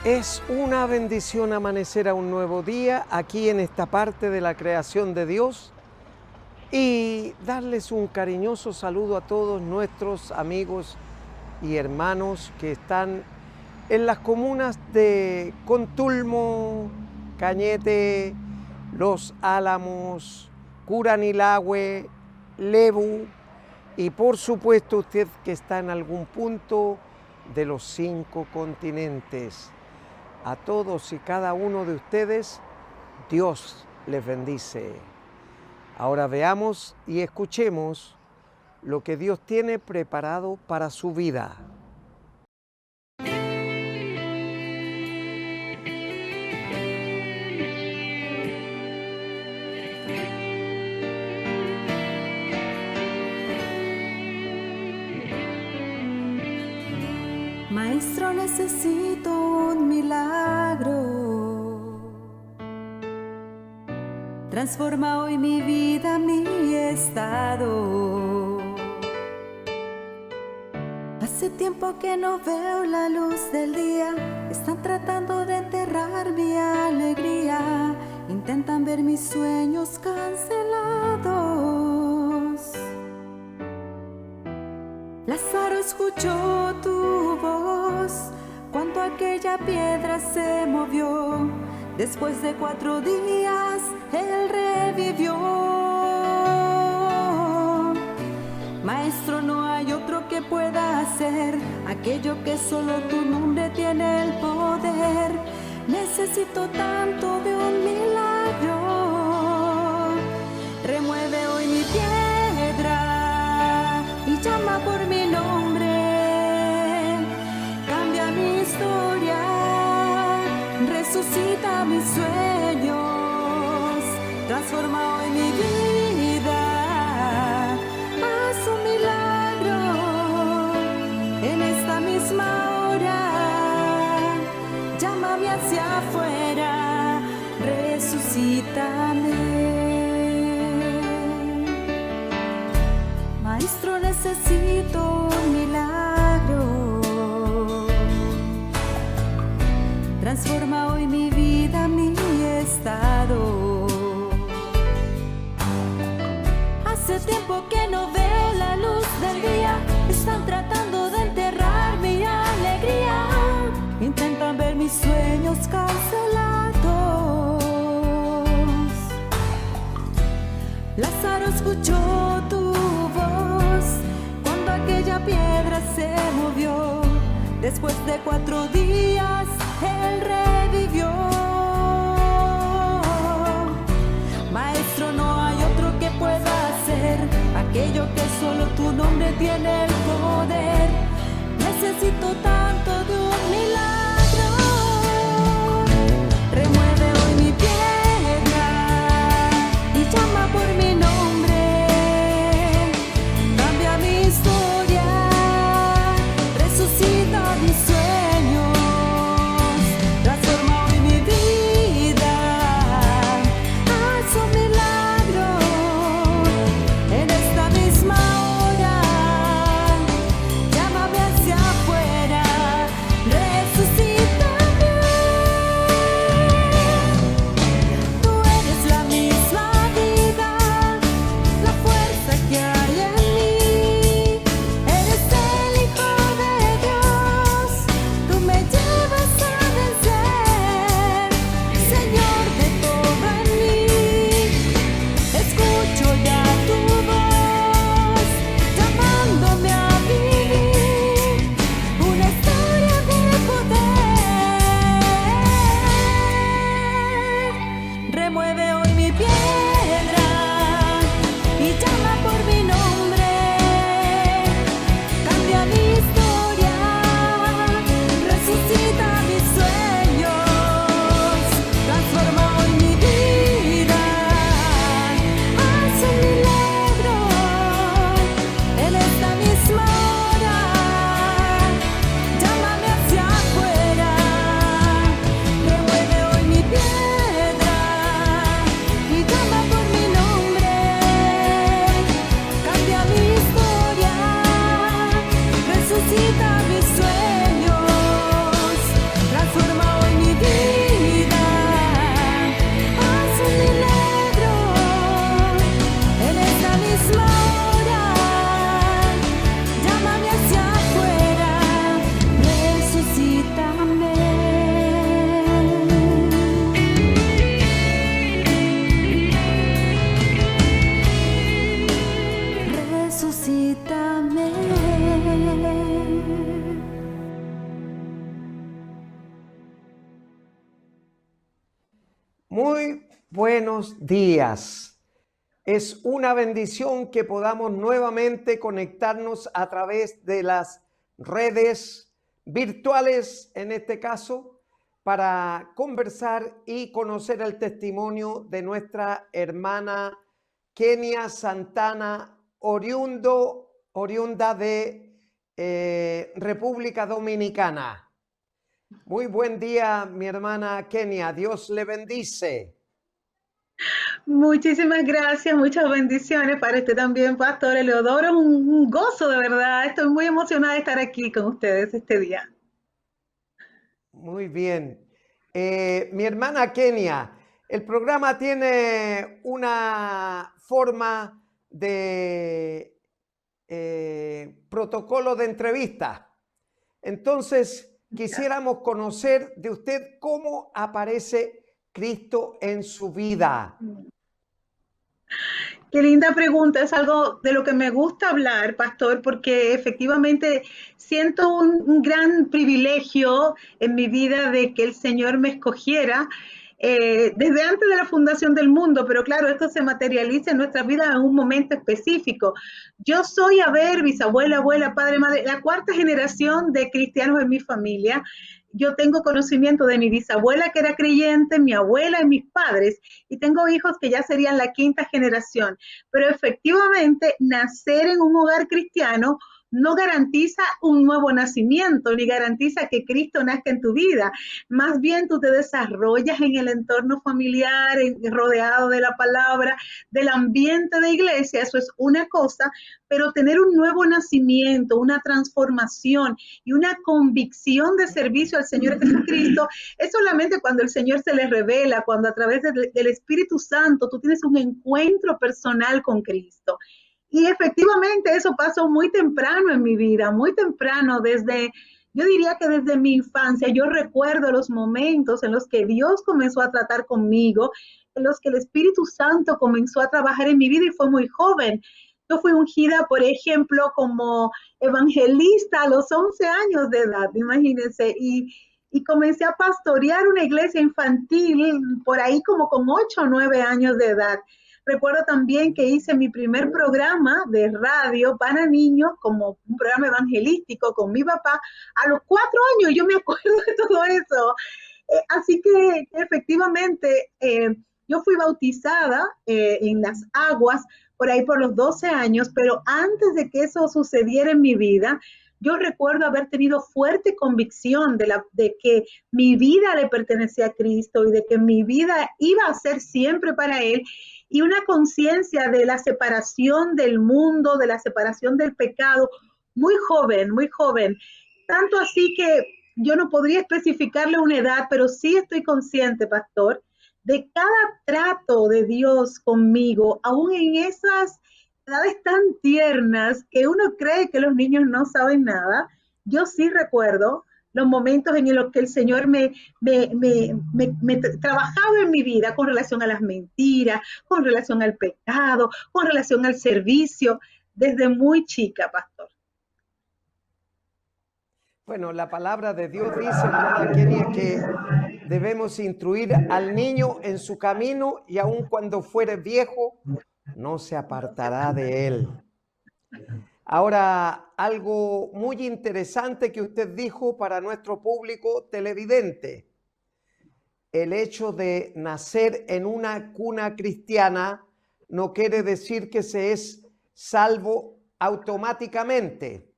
Es una bendición amanecer a un nuevo día aquí en esta parte de la creación de Dios y darles un cariñoso saludo a todos nuestros amigos y hermanos que están en las comunas de Contulmo, Cañete, Los Álamos, Curanilahue, Lebu y por supuesto usted que está en algún punto de los 5 continentes. A todos y cada uno de ustedes, Dios les bendice. Ahora veamos y escuchemos lo que Dios tiene preparado para su vida. Maestro, necesito un milagro. Transforma hoy mi vida, mi estado. Hace tiempo que no veo la luz del día. Están tratando de enterrar mi alegría. Intentan ver mis sueños cancelados. Lázaro escuchó tu voz cuando aquella piedra se movió. Después de 4 días, él revivió. Maestro, no hay otro que pueda hacer aquello que solo tu nombre tiene el poder. Necesito tanto de un milagro. Remueve hoy mi piedra y llama por mi nombre. Cambia mi historia, resucita mis sueños, transforma hoy mi vida. Haz un milagro en esta misma hora. Llámame hacia afuera, resucítame. Maestro, necesito un milagro. Transforma hoy mi vida, mi estado. Hace tiempo que no veo la luz del día. Están tratando de enterrar mi alegría. Intentan ver mis sueños cancelados. Lázaro escuchó tu voz cuando aquella piedra se movió. Después de 4 días, él revivió. Maestro, no hay otro que pueda hacer aquello que solo tu nombre tiene el poder. Necesito tanto de un milagro. Remueve hoy mi piedra y llama por mi nombre. Cambia mi historia, resucita mis sueños, transforma hoy mi vida. Haz un milagro en esta misma hora. Llámame hacia afuera, Muy buenos días. Es una bendición que podamos nuevamente conectarnos a través de las redes virtuales, en este caso, para conversar y conocer el testimonio de nuestra hermana Kenia Santana, oriunda de República Dominicana. Muy buen día, mi hermana Kenia. Dios le bendice. Muchísimas gracias, muchas bendiciones para usted también, Pastor Eleodoro. Un gozo, de verdad. Estoy muy emocionada de estar aquí con ustedes este día. Muy bien. Mi hermana Kenia, el programa tiene una forma de protocolo de entrevista. Entonces, quisiéramos conocer de usted cómo aparece Cristo en su vida. Qué linda pregunta, es algo de lo que me gusta hablar, Pastor, porque efectivamente siento un gran privilegio en mi vida de que el Señor me escogiera desde antes de la fundación del mundo, pero claro, esto se materializa en nuestra vida en un momento específico. Yo soy, bisabuela, abuela, padre, madre, la cuarta generación de cristianos en mi familia. Yo tengo conocimiento de mi bisabuela que era creyente, mi abuela y mis padres, y tengo hijos que ya serían la quinta generación. Pero efectivamente, nacer en un hogar cristiano no garantiza un nuevo nacimiento, ni garantiza que Cristo nazca en tu vida. Más bien tú te desarrollas en el entorno familiar, rodeado de la palabra, del ambiente de iglesia, eso es una cosa, pero tener un nuevo nacimiento, una transformación y una convicción de servicio al Señor Jesucristo es solamente cuando el Señor se le revela, cuando a través del Espíritu Santo tú tienes un encuentro personal con Cristo. Y efectivamente eso pasó muy temprano en mi vida, muy temprano, yo diría que desde mi infancia. Yo recuerdo los momentos en los que Dios comenzó a tratar conmigo, en los que el Espíritu Santo comenzó a trabajar en mi vida y fue muy joven. Yo fui ungida, por ejemplo, como evangelista a los 11 años de edad, imagínense, y comencé a pastorear una iglesia infantil por ahí como con 8 o 9 años de edad. Recuerdo también que hice mi primer programa de radio para niños, como un programa evangelístico con mi papá, a los 4 años. Yo me acuerdo de todo eso. Así que efectivamente yo fui bautizada en las aguas por ahí por los 12 años, pero antes de que eso sucediera en mi vida, yo recuerdo haber tenido fuerte convicción de que mi vida le pertenecía a Cristo y de que mi vida iba a ser siempre para Él, y una conciencia de la separación del mundo, de la separación del pecado, muy joven, muy joven. Tanto así que yo no podría especificarle una edad, pero sí estoy consciente, Pastor, de cada trato de Dios conmigo, aún en esas edades tan tiernas que uno cree que los niños no saben nada. Yo sí recuerdo los momentos en los que el Señor me trabajaba en mi vida con relación a las mentiras, con relación al pecado, con relación al servicio, desde muy chica, Pastor. Bueno, la palabra de Dios dice, hermana Kenia, que debemos instruir al niño en su camino y aun cuando fuere viejo, no se apartará de él. Ahora, algo muy interesante que usted dijo para nuestro público televidente. El hecho de nacer en una cuna cristiana no quiere decir que se es salvo automáticamente,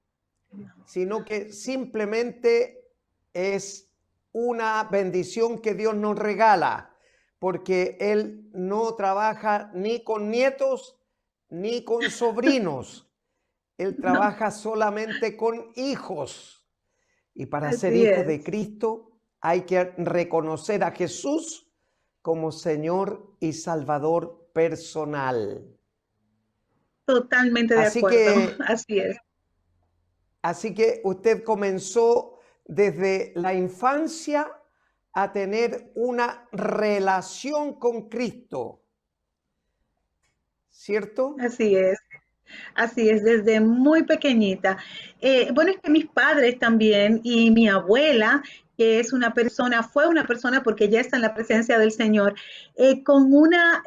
sino que simplemente es una bendición que Dios nos regala, porque Él no trabaja ni con nietos ni con sobrinos. Él trabaja solamente con hijos. Y para ser hijo de Cristo hay que reconocer a Jesús como Señor y Salvador personal. Totalmente de acuerdo. Así es. Así que usted comenzó desde la infancia a tener una relación con Cristo, ¿cierto? Así es. Así es, desde muy pequeñita. Bueno, es que mis padres también y mi abuela, que es una persona, fue una persona porque ya está en la presencia del Señor, con una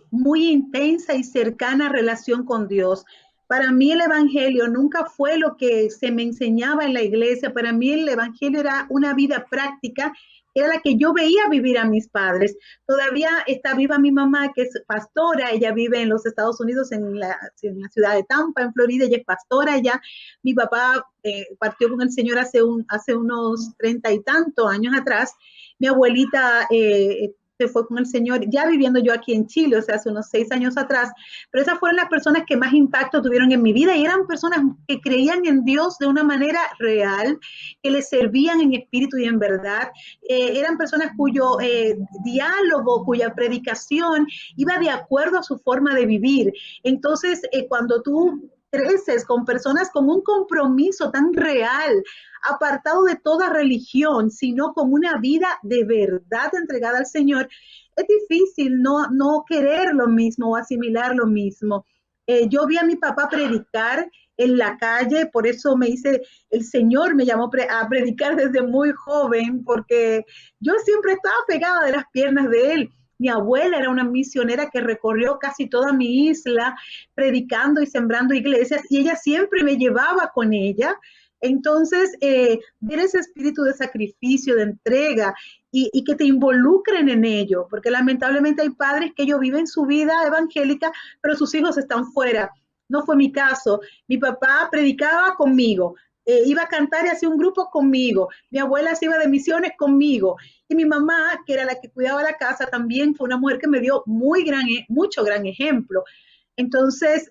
muy intensa y cercana relación con Dios. Para mí el Evangelio nunca fue lo que se me enseñaba en la iglesia, para mí el Evangelio era una vida práctica, era la que yo veía vivir a mis padres. Todavía está viva mi mamá, que es pastora, ella vive en los Estados Unidos, en la ciudad de Tampa, en Florida, ella es pastora allá. Mi papá partió con el Señor hace unos 30 y tantos años atrás. Mi abuelita se fue con el Señor, ya viviendo yo aquí en Chile, o sea, hace unos 6 años atrás, pero esas fueron las personas que más impacto tuvieron en mi vida y eran personas que creían en Dios de una manera real, que le servían en espíritu y en verdad, eran personas cuyo diálogo, cuya predicación iba de acuerdo a su forma de vivir. Entonces, cuando tú creces con personas con un compromiso tan real, apartado de toda religión, sino con una vida de verdad entregada al Señor, es difícil no querer lo mismo o asimilar lo mismo. Yo vi a mi papá predicar en la calle, por eso el Señor me llamó a predicar desde muy joven, porque yo siempre estaba pegada de las piernas de él. Mi abuela era una misionera que recorrió casi toda mi isla predicando y sembrando iglesias y ella siempre me llevaba con ella. Entonces, ver ese espíritu de sacrificio, de entrega y que te involucren en ello, porque lamentablemente hay padres que ellos viven su vida evangélica, pero sus hijos están fuera. No fue mi caso. Mi papá predicaba conmigo, iba a cantar y hacía un grupo conmigo. Mi abuela se iba de misiones conmigo. Y mi mamá, que era la que cuidaba la casa, también fue una mujer que me dio mucho gran ejemplo. Entonces,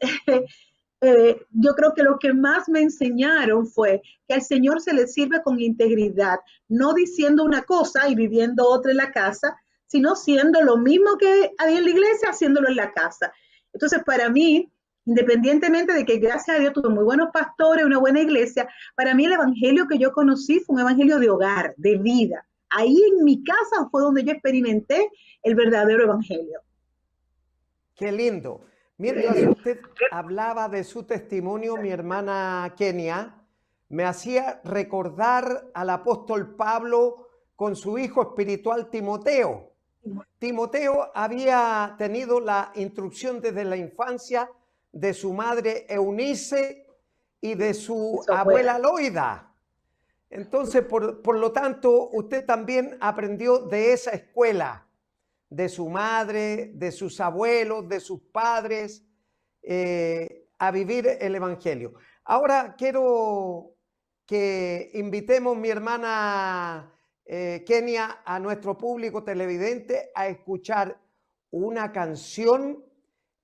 yo creo que lo que más me enseñaron fue que al Señor se le sirve con integridad, no diciendo una cosa y viviendo otra en la casa, sino siendo lo mismo que había en la iglesia, haciéndolo en la casa. Entonces, para mí, independientemente de que gracias a Dios tuve muy buenos pastores, una buena iglesia, para mí el evangelio que yo conocí fue un evangelio de hogar, de vida. Ahí en mi casa fue donde yo experimenté el verdadero evangelio. Qué lindo. Mientras usted hablaba de su testimonio, mi hermana Kenia me hacía recordar al apóstol Pablo con su hijo espiritual Timoteo. Timoteo había tenido la instrucción desde la infancia de su madre Eunice y de su abuela Loida. Entonces, por lo tanto, usted también aprendió de esa escuela, de su madre, de sus abuelos, de sus padres, a vivir el evangelio. Ahora quiero que invitemos, mi hermana Kenia, a nuestro público televidente a escuchar una canción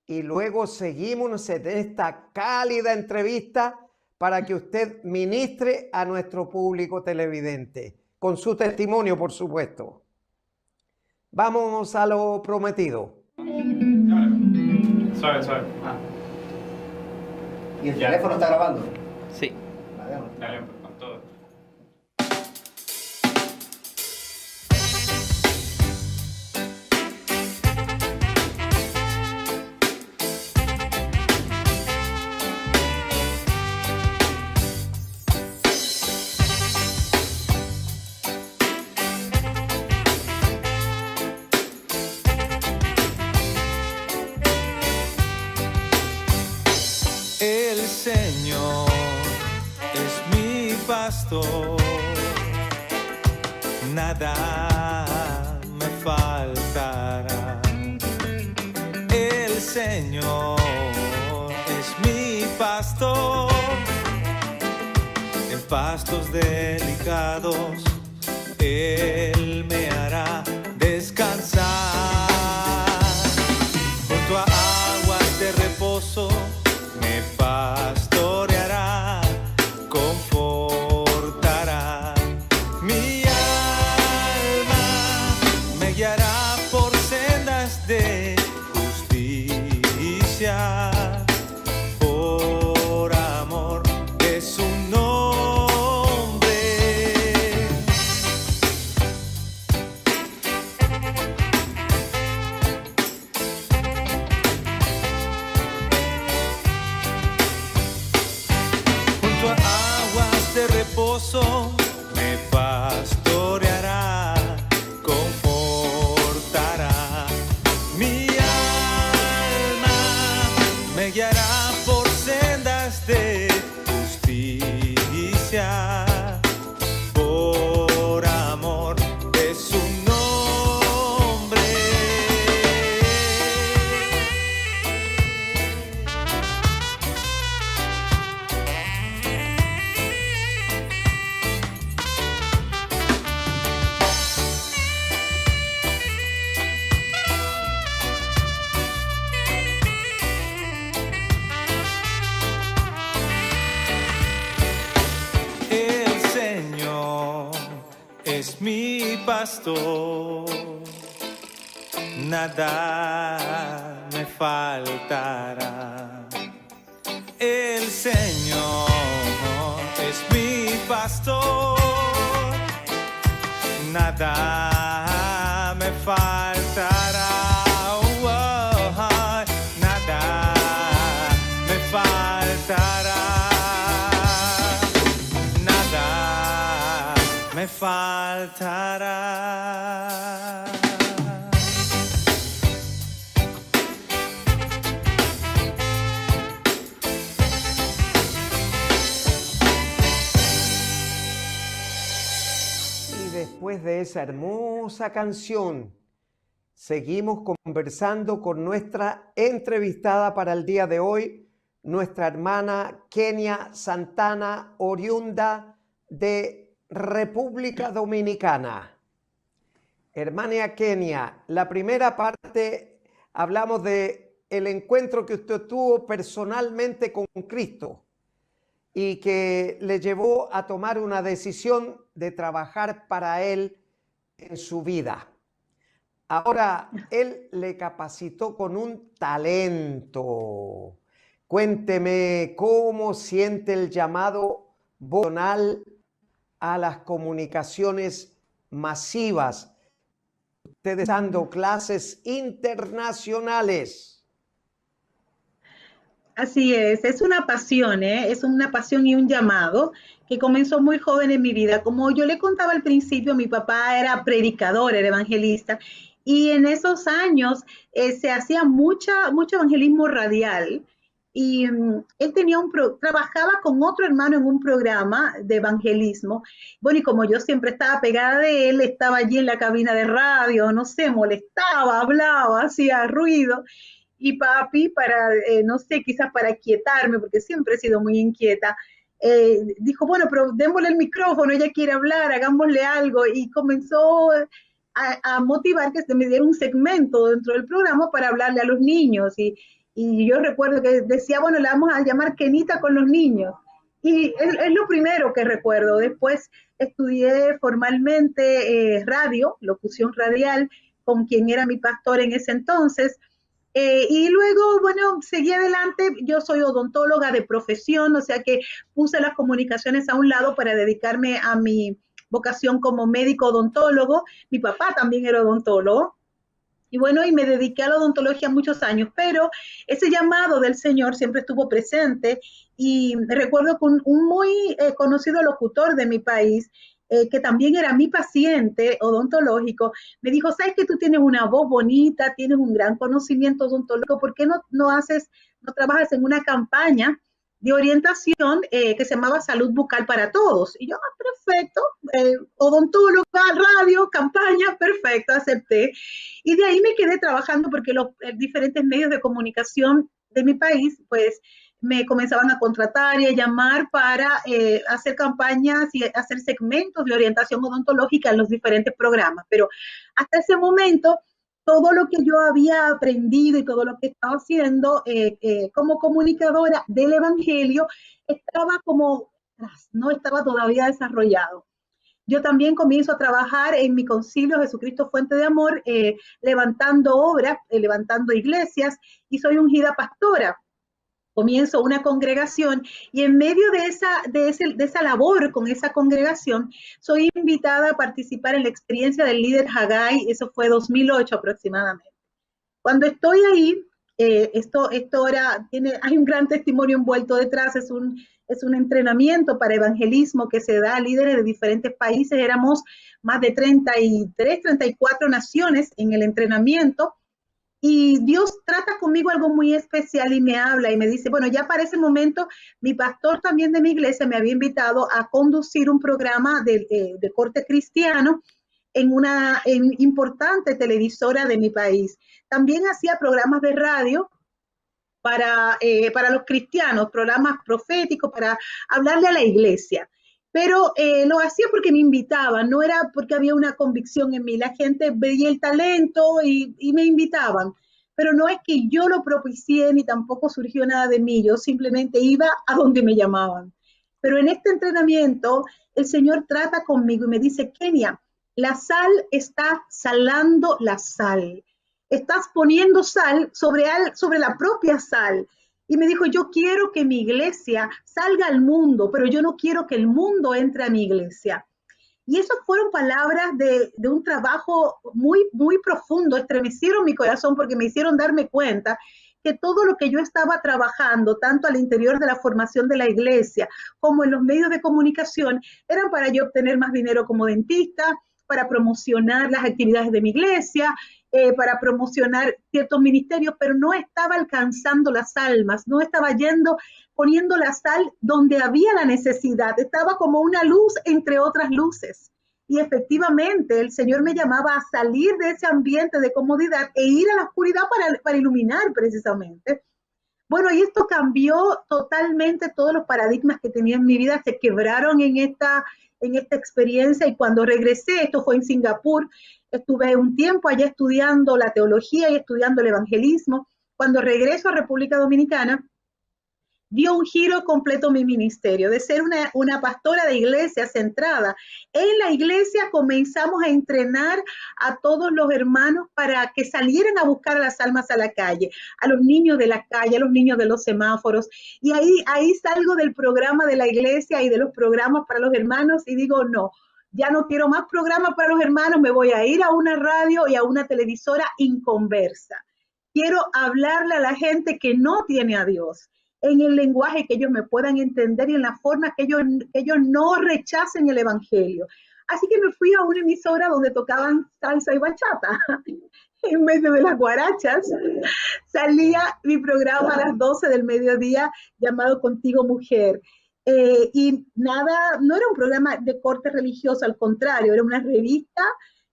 y luego seguimos en esta cálida entrevista para que usted ministre a nuestro público televidente, con su testimonio, por supuesto. Vamos a lo prometido. Suave. ¿Y el teléfono está grabando? Sí. Dale. Dale, con todo. El Señor es mi pastor, nada me faltará. El Señor es mi pastor, en pastos delicados Él me hará descansar, junto a aguas de reposo me pastoreará, confortará mi alma, me guiará por sendas de justicia, por amor de su nombre. reposo me pastoreará, confortará mi alma, me guiará por sendas de justicia, por amor de su nombre. El Señor es mi pastor, nada me faltará. El Señor es mi pastor, nada me faltará. Oh, nada me faltará. Nada me faltará. Y después de esa hermosa canción, seguimos conversando con nuestra entrevistada para el día de hoy, nuestra hermana Kenia Santana, oriunda de República Dominicana. Hermana Kenia, la primera parte hablamos de el encuentro que usted tuvo personalmente con Cristo y que le llevó a tomar una decisión de trabajar para Él en su vida. Ahora, Él le capacitó con un talento. Cuénteme cómo siente el llamado vocacional a las comunicaciones masivas, ustedes dando clases internacionales. Así es una pasión, es una pasión y un llamado que comenzó muy joven en mi vida. Como yo le contaba al principio, mi papá era predicador, era evangelista, y en esos años se hacía mucho evangelismo radial. Y él tenía trabajaba con otro hermano en un programa de evangelismo. Bueno, y como yo siempre estaba pegada de él, estaba allí en la cabina de radio, no sé, molestaba, hablaba, hacía ruido. Y papi, no sé, quizás para quietarme, porque siempre he sido muy inquieta, dijo, bueno, pero démosle el micrófono, ella quiere hablar, hagámosle algo, y comenzó a motivar que se me diera un segmento dentro del programa para hablarle a los niños, y yo recuerdo que decía, bueno, le vamos a llamar Kenita con los niños, y es lo primero que recuerdo. Después estudié formalmente radio, locución radial, con quien era mi pastor en ese entonces. Y luego, bueno, seguí adelante. Yo soy odontóloga de profesión, o sea que puse las comunicaciones a un lado para dedicarme a mi vocación como médico odontólogo. Mi papá también era odontólogo. Y bueno, y me dediqué a la odontología muchos años, pero ese llamado del Señor siempre estuvo presente. Y recuerdo que un muy conocido locutor de mi país, que también era mi paciente odontológico, me dijo, ¿sabes que tú tienes una voz bonita, tienes un gran conocimiento odontológico? ¿Por qué no trabajas en una campaña de orientación que se llamaba Salud Bucal para Todos? Y yo, perfecto, odontóloga, radio, campaña, perfecto, acepté. Y de ahí me quedé trabajando porque los diferentes medios de comunicación de mi país, pues, me comenzaban a contratar y a llamar para hacer campañas y hacer segmentos de orientación odontológica en los diferentes programas. Pero hasta ese momento, todo lo que yo había aprendido y todo lo que estaba haciendo como comunicadora del Evangelio estaba no estaba todavía desarrollado. Yo también comienzo a trabajar en mi concilio Jesucristo Fuente de Amor, levantando obras, levantando iglesias, y soy ungida pastora. Comienzo una congregación y en medio de esa labor con esa congregación, soy invitada a participar en la experiencia del líder Haggai. Eso fue 2008 aproximadamente. Cuando estoy ahí, hay un gran testimonio envuelto detrás, es un Es un entrenamiento para evangelismo que se da a líderes de diferentes países. Éramos más de 33, 34 naciones en el entrenamiento. Y Dios trata conmigo algo muy especial y me habla y me dice, bueno, ya para ese momento mi pastor también de mi iglesia me había invitado a conducir un programa de corte cristiano en una importante televisora de mi país. También hacía programas de radio para los cristianos, programas proféticos para hablarle a la iglesia. Pero lo hacía porque me invitaban, no era porque había una convicción en mí. La gente veía el talento y me invitaban. Pero no es que yo lo propicié ni tampoco surgió nada de mí. Yo simplemente iba a donde me llamaban. Pero en este entrenamiento, el Señor trata conmigo y me dice, Kenia, la sal está salando la sal. Estás poniendo sal sobre la propia sal. Y me dijo, yo quiero que mi iglesia salga al mundo, pero yo no quiero que el mundo entre a mi iglesia. Y esas fueron palabras de un trabajo muy, muy profundo, estremecieron mi corazón porque me hicieron darme cuenta que todo lo que yo estaba trabajando, tanto al interior de la formación de la iglesia como en los medios de comunicación, eran para yo obtener más dinero como dentista, para promocionar las actividades de mi iglesia, para promocionar ciertos ministerios, pero no estaba alcanzando las almas, no estaba poniendo la sal donde había la necesidad, estaba como una luz entre otras luces. Y efectivamente el Señor me llamaba a salir de ese ambiente de comodidad e ir a la oscuridad para iluminar precisamente. Bueno, y esto cambió totalmente todos los paradigmas que tenía en mi vida, se quebraron en esta experiencia, y cuando regresé, esto fue en Singapur, estuve un tiempo allá estudiando la teología y estudiando el evangelismo. Cuando regreso a República Dominicana, dio un giro completo mi ministerio. De ser una pastora de iglesia centrada en la iglesia, comenzamos a entrenar a todos los hermanos para que salieran a buscar a las almas a la calle, a los niños de la calle, a los niños de los semáforos. Y ahí salgo del programa de la iglesia y de los programas para los hermanos y digo, no, ya no quiero más programas para los hermanos, me voy a ir a una radio y a una televisora inconversa. Quiero hablarle a la gente que no tiene a Dios, en el lenguaje que ellos me puedan entender y en la forma que ellos no rechacen el evangelio. Así que me fui a una emisora donde tocaban salsa y bachata. En medio de las guarachas salía mi programa a las 12 del mediodía llamado Contigo Mujer. Y nada, no era un programa de corte religioso, al contrario, era una revista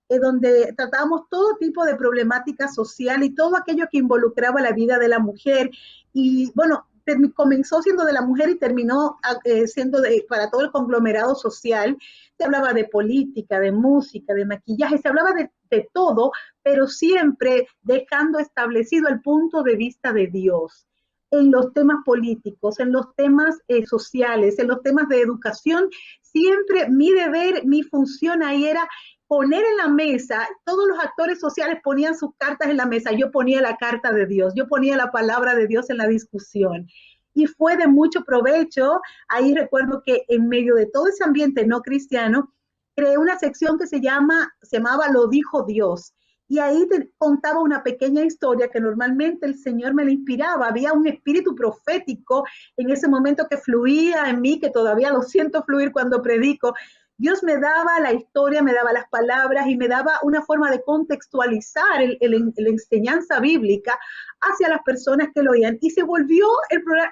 donde tratábamos todo tipo de problemática social y todo aquello que involucraba la vida de la mujer. Y bueno, comenzó siendo de la mujer y terminó siendo para todo el conglomerado social. Se hablaba de política, de música, de maquillaje, se hablaba de todo, pero siempre dejando establecido el punto de vista de Dios en los temas políticos, en los temas sociales, en los temas de educación. Siempre mi deber, mi función ahí era poner en la mesa, todos los actores sociales ponían sus cartas en la mesa, yo ponía la carta de Dios, yo ponía la palabra de Dios en la discusión. Y fue de mucho provecho. Ahí recuerdo que en medio de todo ese ambiente no cristiano, creé una sección que se llamaba Lo Dijo Dios. Y ahí contaba una pequeña historia que normalmente el Señor me la inspiraba. Había un espíritu profético en ese momento que fluía en mí, que todavía lo siento fluir cuando predico. Dios me daba la historia, me daba las palabras y me daba una forma de contextualizar la enseñanza bíblica hacia las personas que lo oían. Y se volvió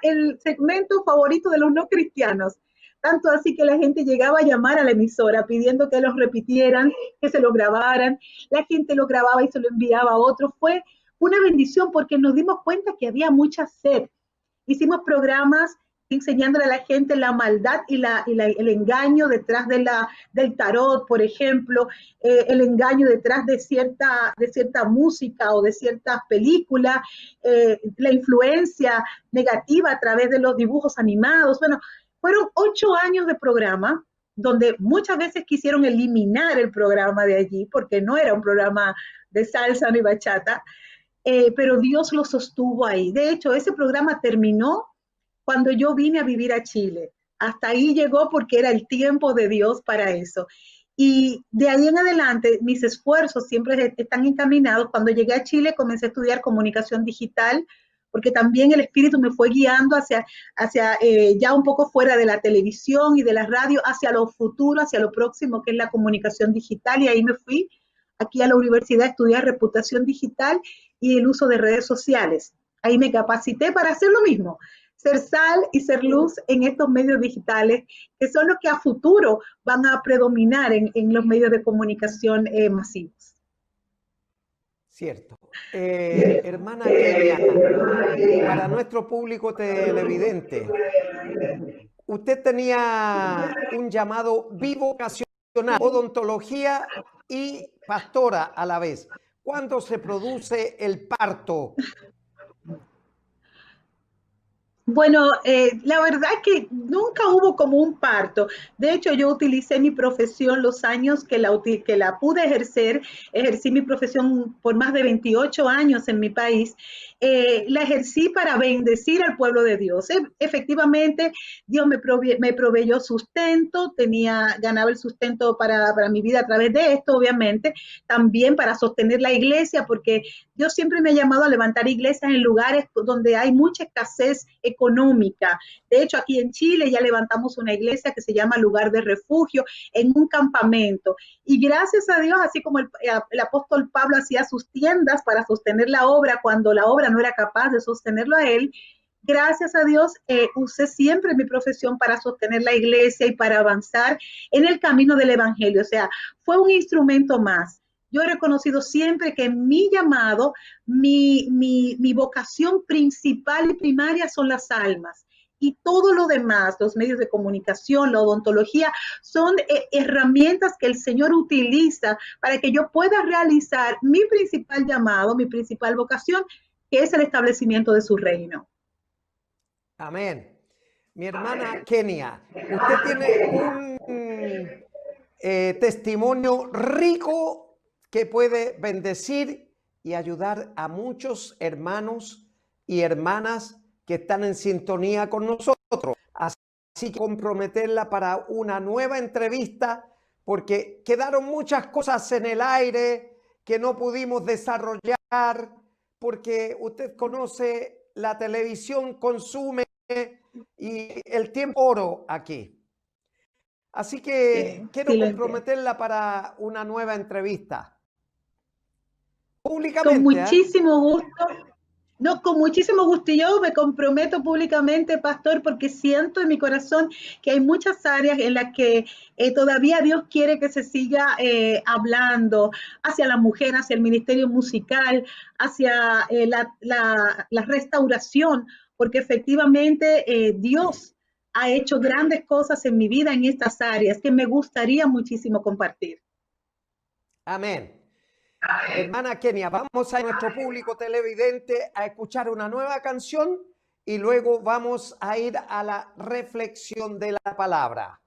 el segmento favorito de los no cristianos. Tanto así que la gente llegaba a llamar a la emisora pidiendo que los repitieran, que se lo grabaran. La gente lo grababa y se lo enviaba a otros. Fue una bendición porque nos dimos cuenta que había mucha sed. Hicimos programas enseñándole a la gente la maldad y el engaño detrás del tarot, por ejemplo, el engaño detrás de cierta música o de ciertas películas, la influencia negativa a través de los dibujos animados. Bueno, fueron 8 años de programa donde muchas veces quisieron eliminar el programa de allí porque no era un programa de salsa ni bachata, pero Dios lo sostuvo ahí. De hecho, ese programa terminó cuando yo vine a vivir a Chile. Hasta ahí llegó porque era el tiempo de Dios para eso. Y de ahí en adelante, mis esfuerzos siempre están encaminados. Cuando llegué a Chile, comencé a estudiar comunicación digital porque también el Espíritu me fue guiando hacia ya un poco fuera de la televisión y de la radio, hacia lo futuro, hacia lo próximo, que es la comunicación digital, y ahí me fui aquí a la universidad a estudiar reputación digital y el uso de redes sociales. Ahí me capacité para hacer lo mismo, ser sal y ser luz en estos medios digitales, que son los que a futuro van a predominar en los medios de comunicación masivos. Cierto. Hermana Kenia, para nuestro público televidente, usted tenía un llamado bivocacional, odontología y pastora a la vez. ¿Cuándo se produce el parto? Bueno, la verdad es que nunca hubo como un parto. De hecho, yo utilicé mi profesión los años que la pude ejercer. Ejercí mi profesión por más de 28 años en mi país. La ejercí para bendecir al pueblo de Dios. Efectivamente, Dios me proveyó sustento, ganaba el sustento para mi vida a través de esto, obviamente. También para sostener la iglesia, porque Dios siempre me ha llamado a levantar iglesias en lugares donde hay mucha escasez económica. De hecho, aquí en Chile ya levantamos una iglesia que se llama Lugar de Refugio en un campamento. Y gracias a Dios, así como el apóstol Pablo hacía sus tiendas para sostener la obra cuando la obra no era capaz de sostenerlo a él, gracias a Dios usé siempre mi profesión para sostener la iglesia y para avanzar en el camino del evangelio. O sea, fue un instrumento más. Yo he reconocido siempre que mi llamado, mi vocación principal y primaria son las almas. Y todo lo demás, los medios de comunicación, la odontología, son herramientas que el Señor utiliza para que yo pueda realizar mi principal llamado, mi principal vocación, que es el establecimiento de su reino. Amén. Mi hermana Kenia, usted tiene un testimonio rico que puede bendecir y ayudar a muchos hermanos y hermanas que están en sintonía con nosotros. Así que comprometerla para una nueva entrevista, porque quedaron muchas cosas en el aire que no pudimos desarrollar, porque usted conoce, la televisión consume y el tiempo oro aquí. Así que quiero comprometerla para una nueva entrevista. Públicamente. Con muchísimo gusto. No, con muchísimo gusto. Y yo me comprometo públicamente, pastor, porque siento en mi corazón que hay muchas áreas en las que todavía Dios quiere que se siga hablando hacia la mujer, hacia el ministerio musical, hacia la restauración, porque efectivamente Dios ha hecho grandes cosas en mi vida en estas áreas que me gustaría muchísimo compartir. Amén. Hermana Kenia, vamos a nuestro público televidente a escuchar una nueva canción y luego vamos a ir a la reflexión de la palabra.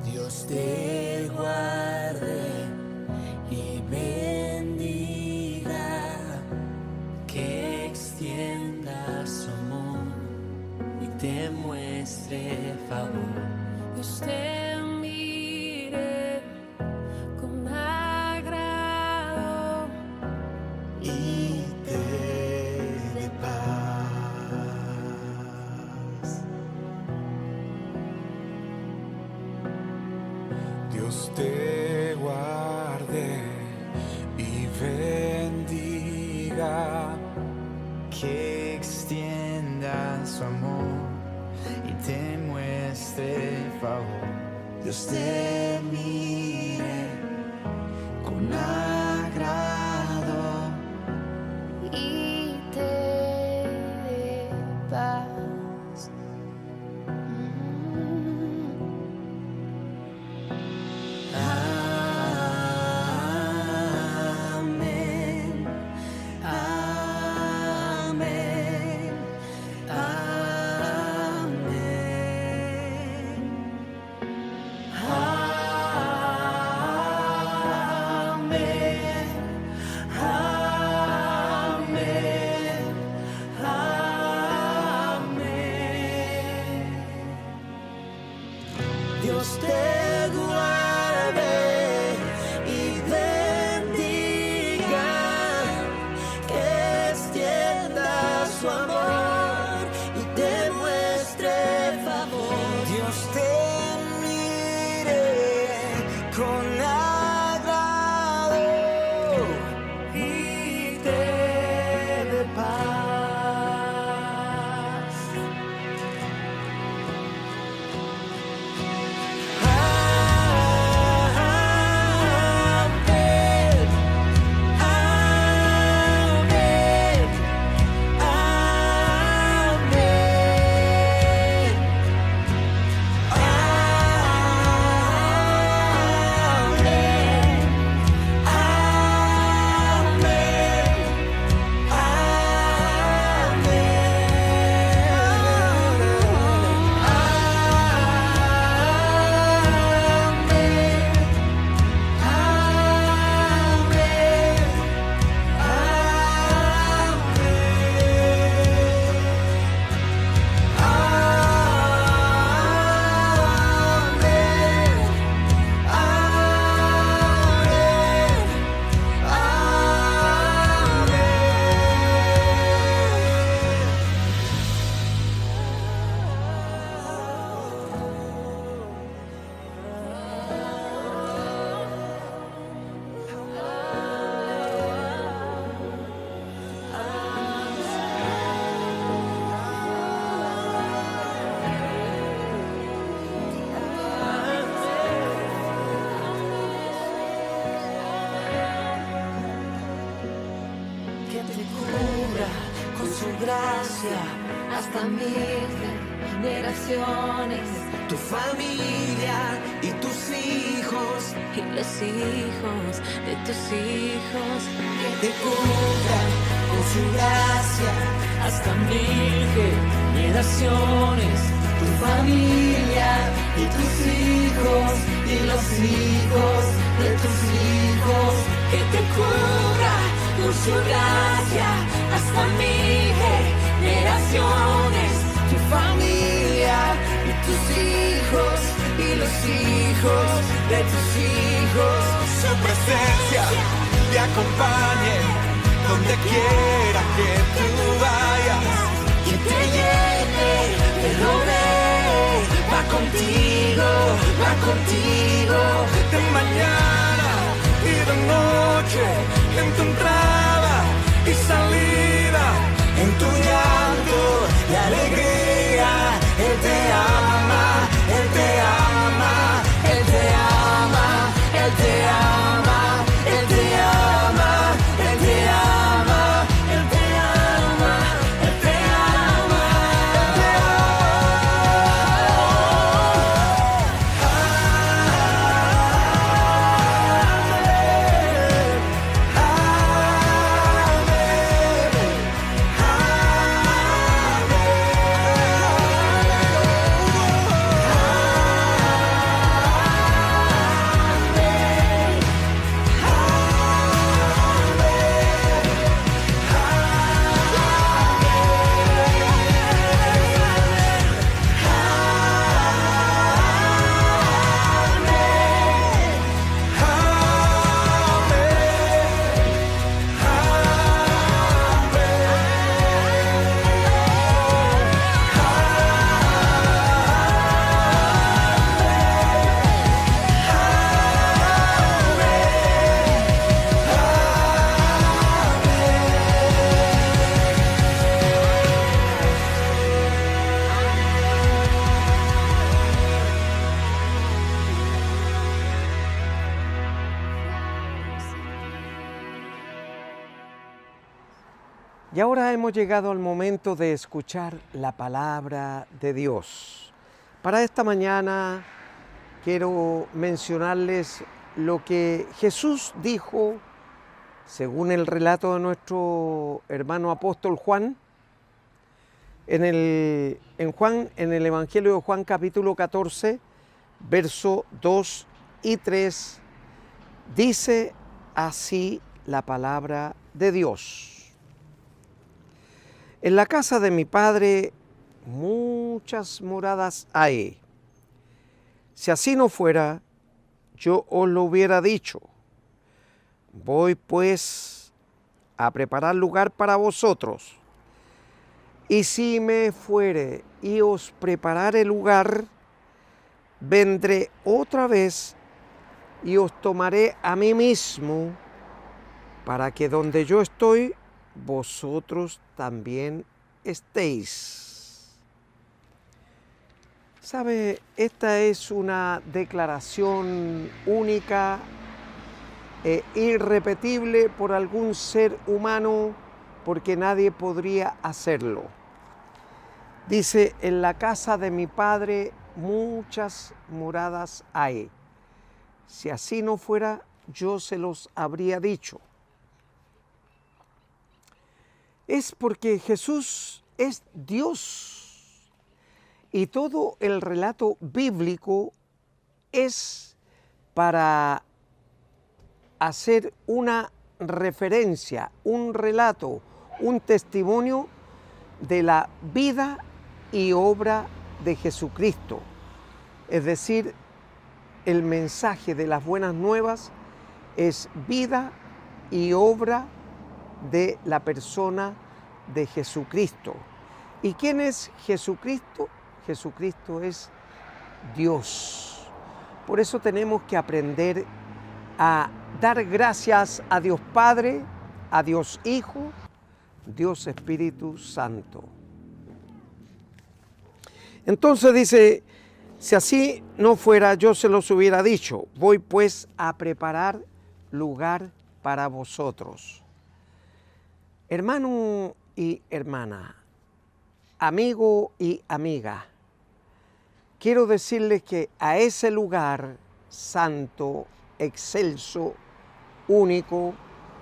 Dios te guarde y bendiga, que extienda su amor y te muestre favor. Dios te mire con agrado Y te dé paz. Dios te guarde y bendiga, que extienda su amor y te muestre favor. Dios te mire con agrado y te dé paz. Amén, amén, amén, amén. te guarde y bendiga, que extienda su amor y te muestre favor. Dios te mire con agrado y te dé paz. Amén, amén, que te cubra con su gracia hasta 1000 generaciones, tu familia y tus hijos y los hijos de tus hijos, que te cubra con su gracia hasta 1000 generaciones, tu familia y tus hijos y los hijos de tus hijos, que te cubra con su gracia hasta 1000 generaciones, tu familia y tus hijos y los hijos de tus hijos. Su presencia te acompañe donde quiera que tú vayas. Que te llene, te rodee, va contigo, De mañana y de noche, en tu entrada y salida, en tu llanto y alegría. Él te ama, Él te ama, Él te ama, Él te ama, Él te ama, Él te ama, Él te ama, Él te ama, Él te Y ahora hemos llegado al momento de escuchar la palabra de Dios. Para esta mañana quiero mencionarles lo que Jesús dijo, según el relato de nuestro hermano apóstol Juan, en el Evangelio de Juan capítulo 14, verso 2 y 3, dice así la palabra de Dios. En la casa de mi Padre muchas moradas hay. Si así no fuera, yo os lo hubiera dicho. Voy pues a preparar lugar para vosotros. Y si me fuere y os preparare lugar, vendré otra vez y os tomaré a mí mismo, para que donde yo estoy, vosotros también estéis. ¿Sabe? Esta es una declaración única e irrepetible por algún ser humano, porque nadie podría hacerlo. Dice, en la casa de mi Padre muchas moradas hay. Si así no fuera, yo se los habría dicho. Es porque Jesús es Dios y todo el relato bíblico es para hacer una referencia, un relato, un testimonio de la vida y obra de Jesucristo. Es decir, el mensaje de las buenas nuevas es vida y obra de la persona de Jesucristo. ¿Y quién es Jesucristo? Jesucristo es Dios. Por eso tenemos que aprender a dar gracias a Dios Padre, a Dios Hijo, Dios Espíritu Santo. Entonces dice, si así no fuera, yo se los hubiera dicho. Voy pues a preparar lugar para vosotros. Hermano y hermana, amigo y amiga, quiero decirles que a ese lugar santo, excelso, único,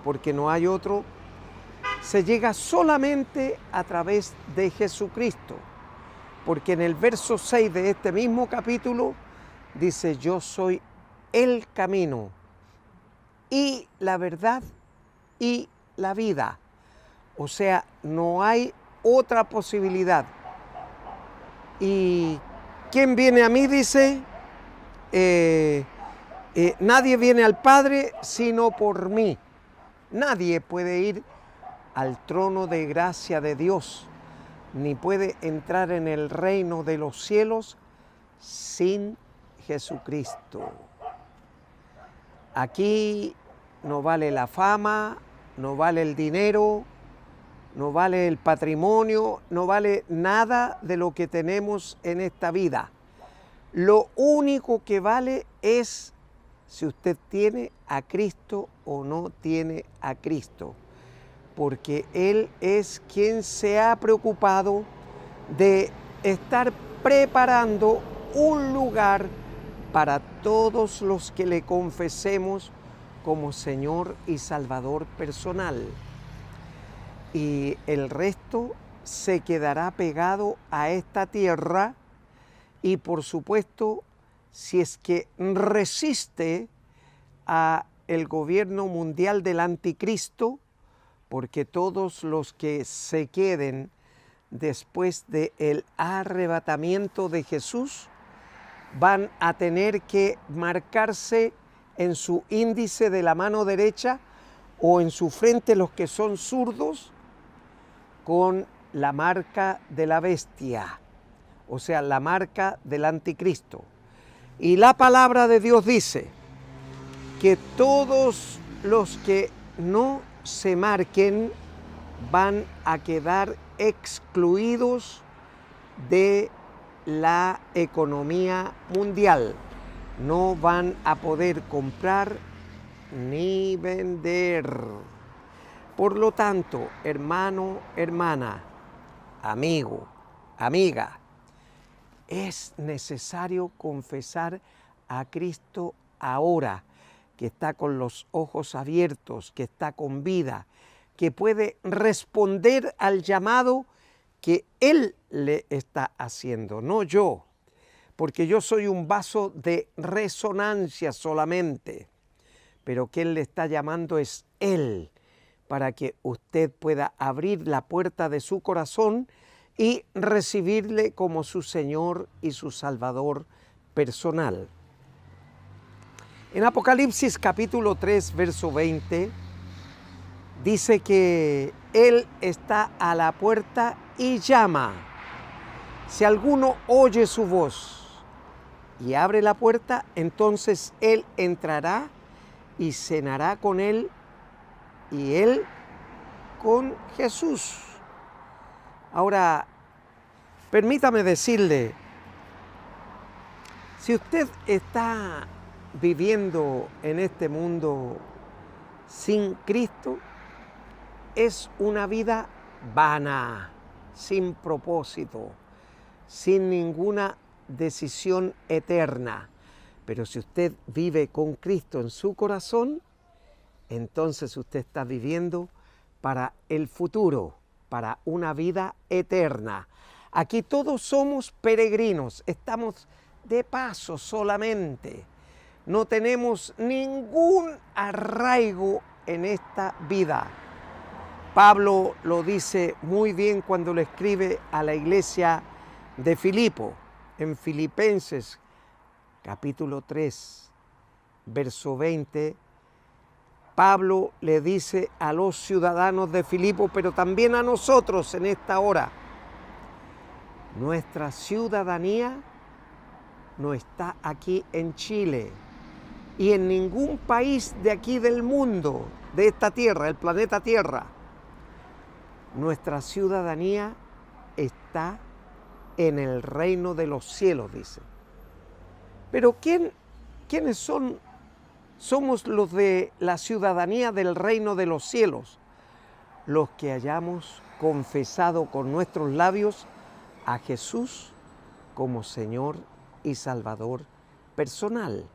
porque no hay otro, se llega solamente a través de Jesucristo. Porque en el verso 6 de este mismo capítulo dice, yo soy el camino y la verdad y la vida. O sea, no hay otra posibilidad. ¿Y quién viene a mí? Dice, nadie viene al Padre sino por mí. Nadie puede ir al trono de gracia de Dios, ni puede entrar en el reino de los cielos sin Jesucristo. Aquí no vale la fama, no vale el dinero, no vale el patrimonio, no vale nada de lo que tenemos en esta vida. Lo único que vale es si usted tiene a Cristo o no tiene a Cristo, porque Él es quien se ha preocupado de estar preparando un lugar para todos los que le confesemos como Señor y Salvador personal. Y el resto se quedará pegado a esta tierra y, por supuesto, si es que resiste a el gobierno mundial del anticristo, porque todos los que se queden después del arrebatamiento de Jesús van a tener que marcarse en su índice de la mano derecha o en su frente, los que son zurdos, con la marca de la bestia, o sea, la marca del anticristo. Y la palabra de Dios dice que todos los que no se marquen van a quedar excluidos de la economía mundial. No van a poder comprar ni vender. Por lo tanto, hermano, hermana, amigo, amiga, es necesario confesar a Cristo ahora, que está con los ojos abiertos, que está con vida, que puede responder al llamado que Él le está haciendo, no yo, porque yo soy un vaso de resonancia solamente, pero que Él le está llamando es Él, para que usted pueda abrir la puerta de su corazón y recibirle como su Señor y su Salvador personal. En Apocalipsis capítulo 3, verso 20, dice que Él está a la puerta y llama. Si alguno oye su voz y abre la puerta, entonces Él entrará y cenará con él y él con Jesús. Ahora, permítame decirle, si usted está viviendo en este mundo sin Cristo, es una vida vana, sin propósito, sin ninguna decisión eterna. Pero si usted vive con Cristo en su corazón, entonces usted está viviendo para el futuro, para una vida eterna. Aquí todos somos peregrinos, estamos de paso solamente. No tenemos ningún arraigo en esta vida. Pablo lo dice muy bien cuando le escribe a la iglesia de Filipo, en Filipenses capítulo 3, verso 20, Pablo le dice a los ciudadanos de Filipo, pero también a nosotros en esta hora, nuestra ciudadanía no está aquí en Chile y en ningún país de aquí del mundo, de esta tierra, el planeta Tierra. Nuestra ciudadanía está en el reino de los cielos, dice. Pero ¿quiénes somos los de la ciudadanía del reino de los cielos? Los que hayamos confesado con nuestros labios a Jesús como Señor y Salvador personal.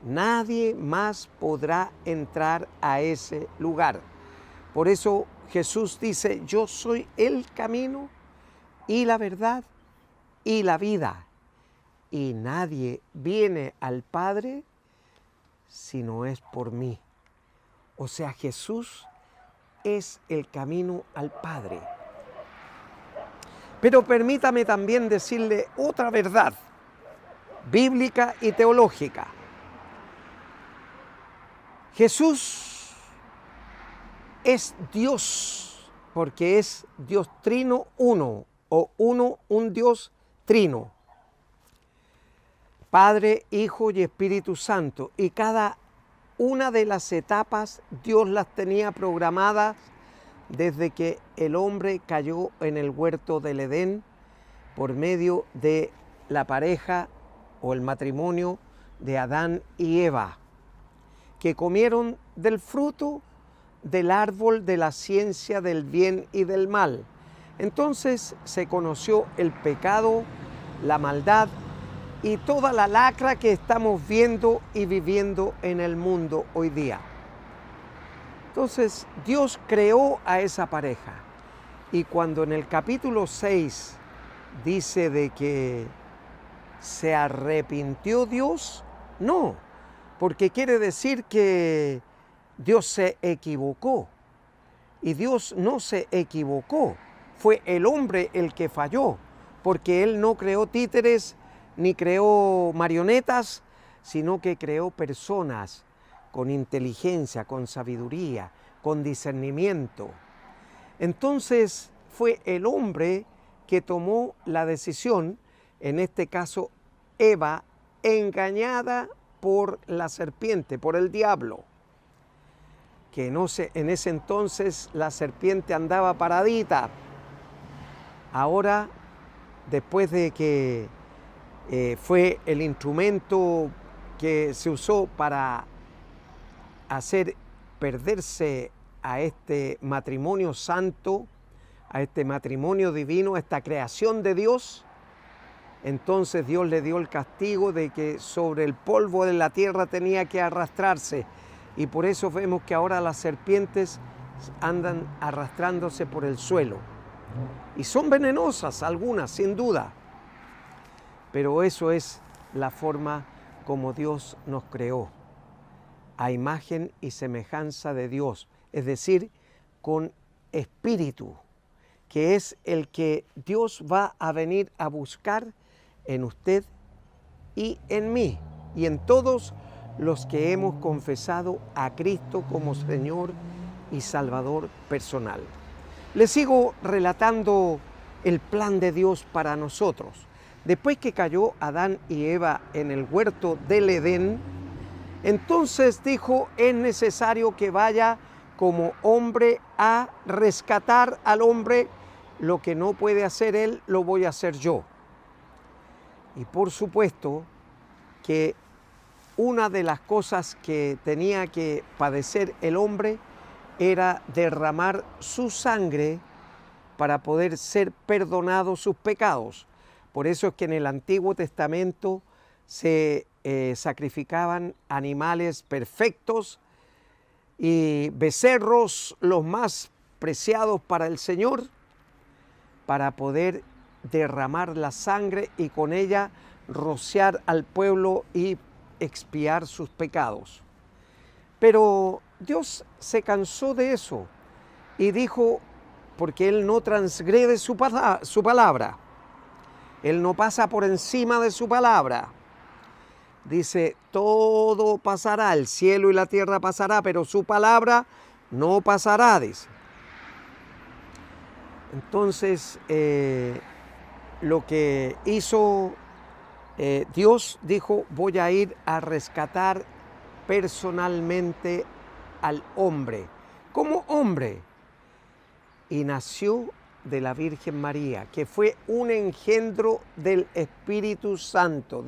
Nadie más podrá entrar a ese lugar. Por eso Jesús dice, yo soy el camino y la verdad y la vida. Y nadie viene al Padre si no es por mí. O sea, Jesús es el camino al Padre. Pero permítame también decirle otra verdad bíblica y teológica. Jesús es Dios, porque es Dios trino uno, o uno, un Dios trino. Padre, Hijo y Espíritu Santo, y cada una de las etapas Dios las tenía programadas desde que el hombre cayó en el huerto del Edén por medio de la pareja o el matrimonio de Adán y Eva, que comieron del fruto del árbol de la ciencia del bien y del mal. Entonces se conoció el pecado, la maldad y toda la lacra que estamos viendo y viviendo en el mundo hoy día. Entonces Dios creó a esa pareja, y cuando en el capítulo 6 dice de que se arrepintió Dios, no, porque quiere decir que Dios se equivocó, y Dios no se equivocó, fue el hombre el que falló, porque Él no creó títeres ni creó marionetas, sino que creó personas con inteligencia, con sabiduría, con discernimiento. Entonces fue el hombre que tomó la decisión, en este caso Eva, engañada por la serpiente, por el diablo, que no sé, en ese entonces la serpiente andaba paradita. Ahora, después de que fue el instrumento que se usó para hacer perderse a este matrimonio santo, a este matrimonio divino, a esta creación de Dios, entonces Dios le dio el castigo de que sobre el polvo de la tierra tenía que arrastrarse, y por eso vemos que ahora las serpientes andan arrastrándose por el suelo, y son venenosas algunas, sin duda, pero eso es la forma como Dios nos creó, a imagen y semejanza de Dios, es decir, con espíritu, que es el que Dios va a venir a buscar en usted y en mí y en todos los que hemos confesado a Cristo como Señor y Salvador personal. Les sigo relatando el plan de Dios para nosotros. Después que cayó Adán y Eva en el huerto del Edén, entonces dijo, es necesario que vaya como hombre a rescatar al hombre. Lo que no puede hacer él, lo voy a hacer yo. Y por supuesto que una de las cosas que tenía que padecer el hombre era derramar su sangre para poder ser perdonados sus pecados. Por eso es que en el Antiguo Testamento se sacrificaban animales perfectos y becerros los más preciados para el Señor, para poder derramar la sangre y con ella rociar al pueblo y expiar sus pecados. Pero Dios se cansó de eso y dijo, porque Él no transgrede su palabra, Él no pasa por encima de su palabra. Dice, todo pasará, el cielo y la tierra pasará, pero su palabra no pasará, dice. Entonces, lo que hizo Dios dijo, voy a ir a rescatar personalmente al hombre, como hombre. Y nació de la Virgen María, que fue un engendro del Espíritu Santo.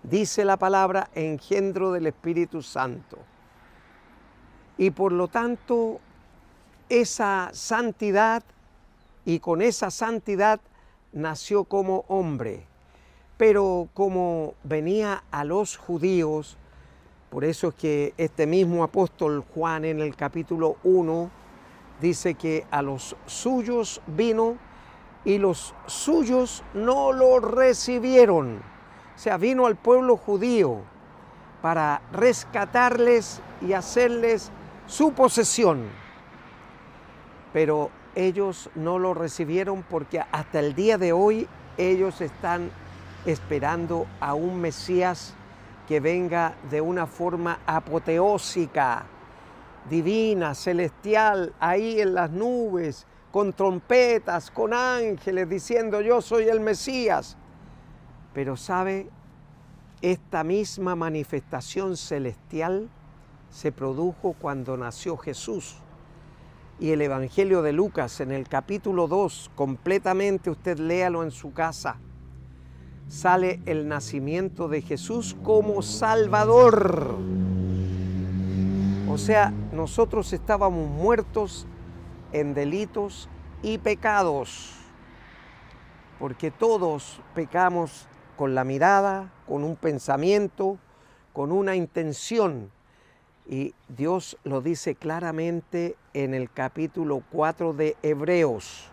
Dice la palabra, engendro del Espíritu Santo. Y por lo tanto, esa santidad, y con esa santidad nació como hombre. Pero como venía a los judíos, por eso es que este mismo apóstol Juan en el capítulo 1 dice que a los suyos vino y los suyos no lo recibieron. O sea, vino al pueblo judío para rescatarles y hacerles su posesión. Pero ellos no lo recibieron porque hasta el día de hoy ellos están esperando a un Mesías que venga de una forma apoteósica, divina, celestial, ahí en las nubes, con trompetas, con ángeles, diciendo yo soy el Mesías. Pero ¿sabe? Esta misma manifestación celestial se produjo cuando nació Jesús. Y el Evangelio de Lucas en el capítulo 2, completamente, usted léalo en su casa, sale el nacimiento de Jesús como Salvador. O sea, nosotros estábamos muertos en delitos y pecados, porque todos pecamos con la mirada, con un pensamiento, con una intención. Y Dios lo dice claramente en el capítulo 4 de Hebreos,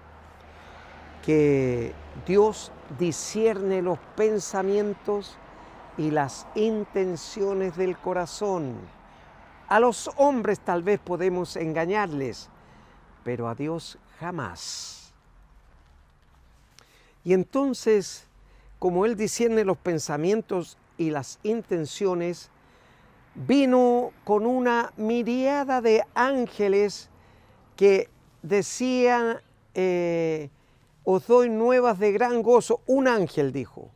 que Dios discierne los pensamientos y las intenciones del corazón. A los hombres tal vez podemos engañarles, pero a Dios jamás. Y entonces, como Él discierne los pensamientos y las intenciones, vino con una miríada de ángeles que decían, os doy nuevas de gran gozo. Un ángel dijo,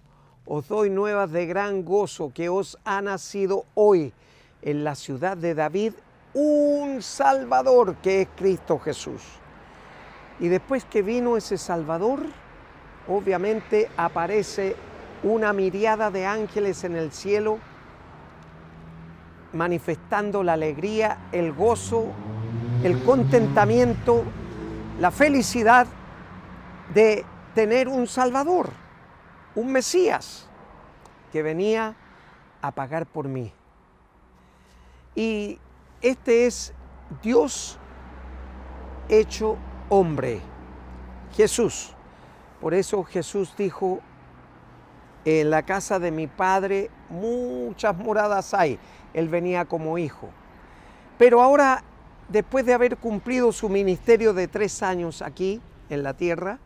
os doy nuevas de gran gozo, que os ha nacido hoy en la ciudad de David un Salvador, que es Cristo Jesús. Y después que vino ese Salvador, obviamente aparece una miríada de ángeles en el cielo, manifestando la alegría, el gozo, el contentamiento, la felicidad de tener un Salvador, un Mesías que venía a pagar por mí. Y este es Dios hecho hombre, Jesús. Por eso Jesús dijo, en la casa de mi Padre muchas moradas hay. Él venía como hijo. Pero ahora, después de haber cumplido su ministerio de 3 años aquí en la tierra,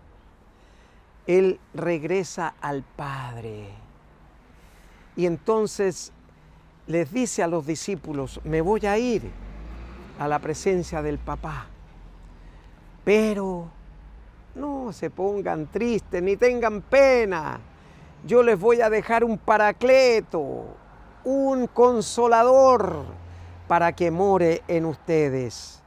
Él regresa al Padre. Y entonces les dice a los discípulos, me voy a ir a la presencia del papá, pero no se pongan tristes ni tengan pena. Yo les voy a dejar un paracleto, un consolador para que more en ustedes.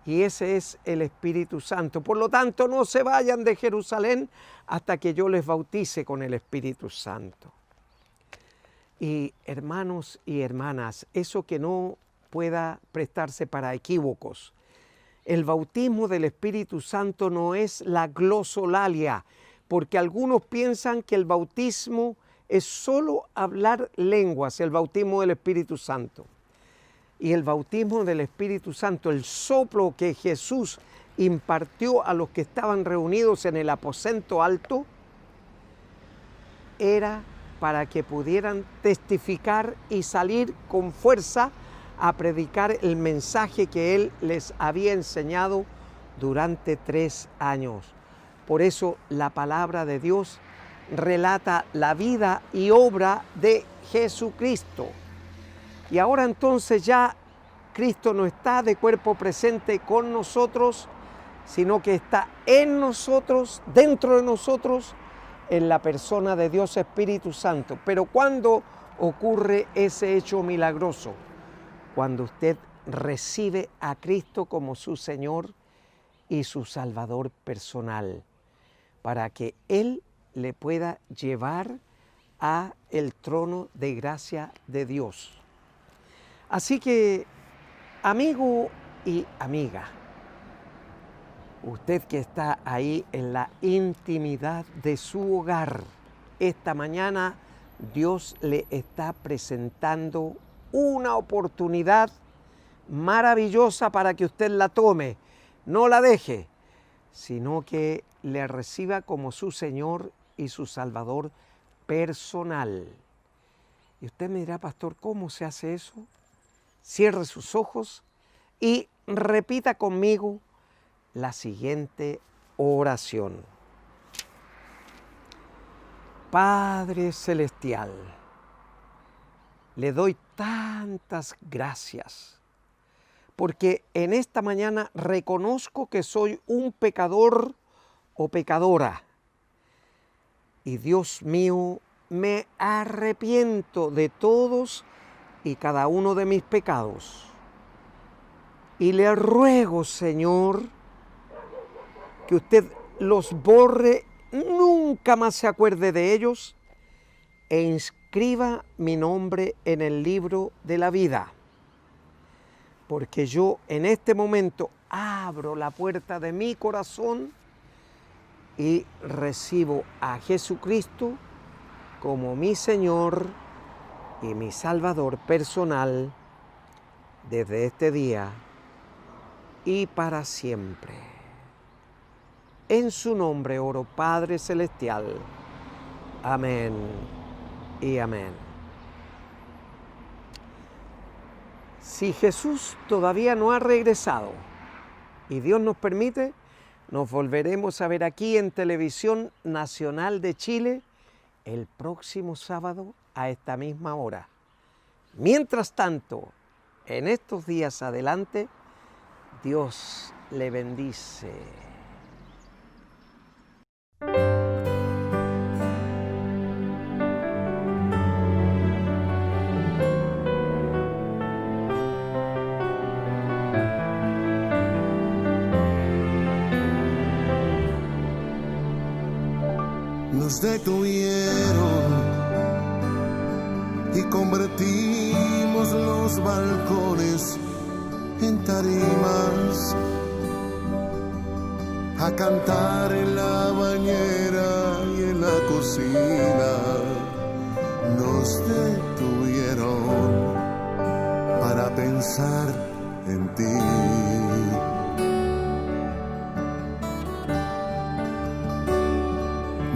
Y ese es el Espíritu Santo. Por lo tanto, no se vayan de Jerusalén hasta que yo les bautice con el Espíritu Santo. Y hermanos y hermanas, eso que no pueda prestarse para equívocos. El bautismo del Espíritu Santo no es la glosolalia, porque algunos piensan que el bautismo es solo hablar lenguas, el bautismo del Espíritu Santo. Y el bautismo del Espíritu Santo, el soplo que Jesús impartió a los que estaban reunidos en el aposento alto, era para que pudieran testificar y salir con fuerza a predicar el mensaje que Él les había enseñado durante 3 años. Por eso la palabra de Dios relata la vida y obra de Jesucristo. Y ahora entonces ya Cristo no está de cuerpo presente con nosotros, sino que está en nosotros, dentro de nosotros, en la persona de Dios Espíritu Santo. Pero ¿cuándo ocurre ese hecho milagroso? Cuando usted recibe a Cristo como su Señor y su Salvador personal, para que Él le pueda llevar a el trono de gracia de Dios. Así que, amigo y amiga, usted que está ahí en la intimidad de su hogar, esta mañana Dios le está presentando una oportunidad maravillosa para que usted la tome. No la deje, sino que le reciba como su Señor y su Salvador personal. Y usted me dirá, pastor, ¿cómo se hace eso? Cierre sus ojos y repita conmigo la siguiente oración. Padre Celestial, le doy tantas gracias porque en esta mañana reconozco que soy un pecador o pecadora. Y Dios mío, me arrepiento de todos y cada uno de mis pecados. Y le ruego, Señor, que usted los borre, nunca más se acuerde de ellos e inscriba mi nombre en el libro de la vida. Porque yo en este momento abro la puerta de mi corazón y recibo a Jesucristo como mi Señor y mi Salvador personal desde este día y para siempre. En su nombre oro, Padre Celestial. Amén y amén. Si Jesús todavía no ha regresado y Dios nos permite, nos volveremos a ver aquí en Televisión Nacional de Chile el próximo sábado a esta misma hora. Mientras tanto, en estos días adelante, Dios le bendice. Nos detuvieron y convertimos los balcones en tarimas, a cantar en la bañera y en la cocina. Nos detuvieron para pensar en ti.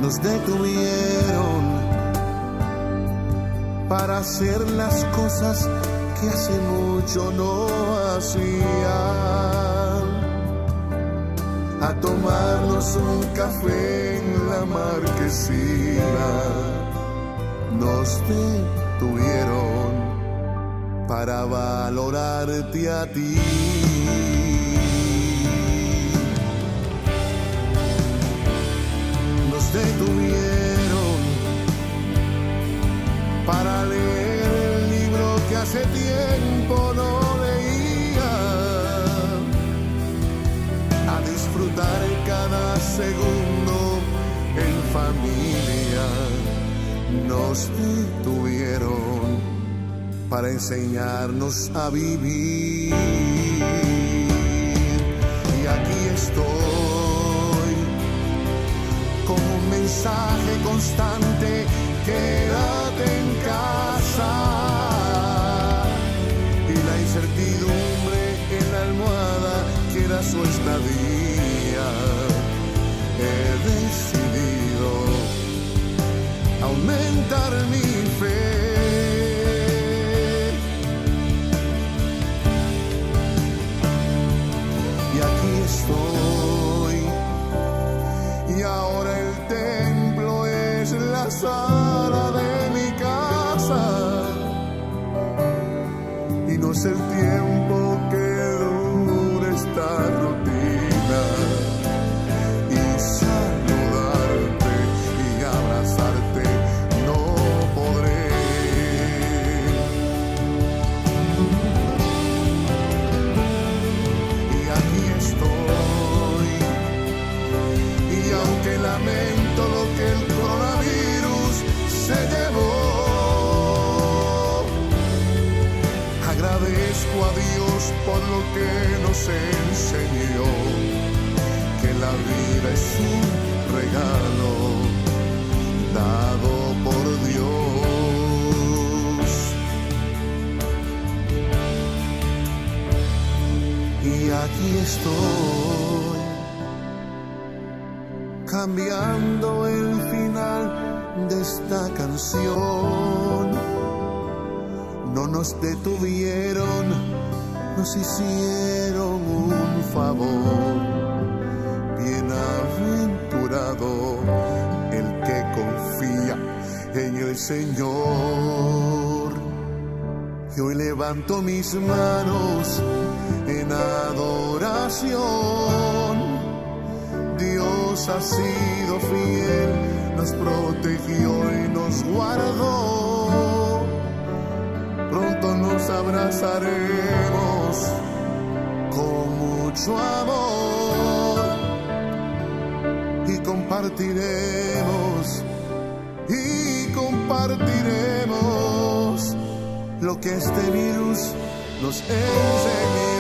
Nos detuvieron para hacer las cosas que hace mucho no hacían, a tomarnos un café en la marquesina nos detuvieron para valorarte a ti. Nos detuvieron para leer el libro que hace tiempo no leía, a disfrutar cada segundo en familia. Nos detuvieron para enseñarnos a vivir. Y aquí estoy con un mensaje constante: quédate en casa. Y la incertidumbre en la almohada que era su estadía. He decidido aumentar mi fe. Y aquí estoy, y ahora el templo es la sala de mi casa, y no es el tiempo que dure esta rutina, y saludarte y abrazarte no podré. Y aquí estoy, y aunque lamento lo que el coronavirus se llevó, agradezco a Dios por lo que nos enseñó, que la vida es un regalo dado por Dios. Y aquí estoy, cambiando el final de esta canción. No nos detuvieron, nos hicieron un favor. Bienaventurado el que confía en el Señor. Y hoy levanto mis manos en adoración. Dios ha sido fiel, nos protegió y nos guardó. Pronto nos abrazaremos con mucho amor y compartiremos lo que este virus nos enseñó.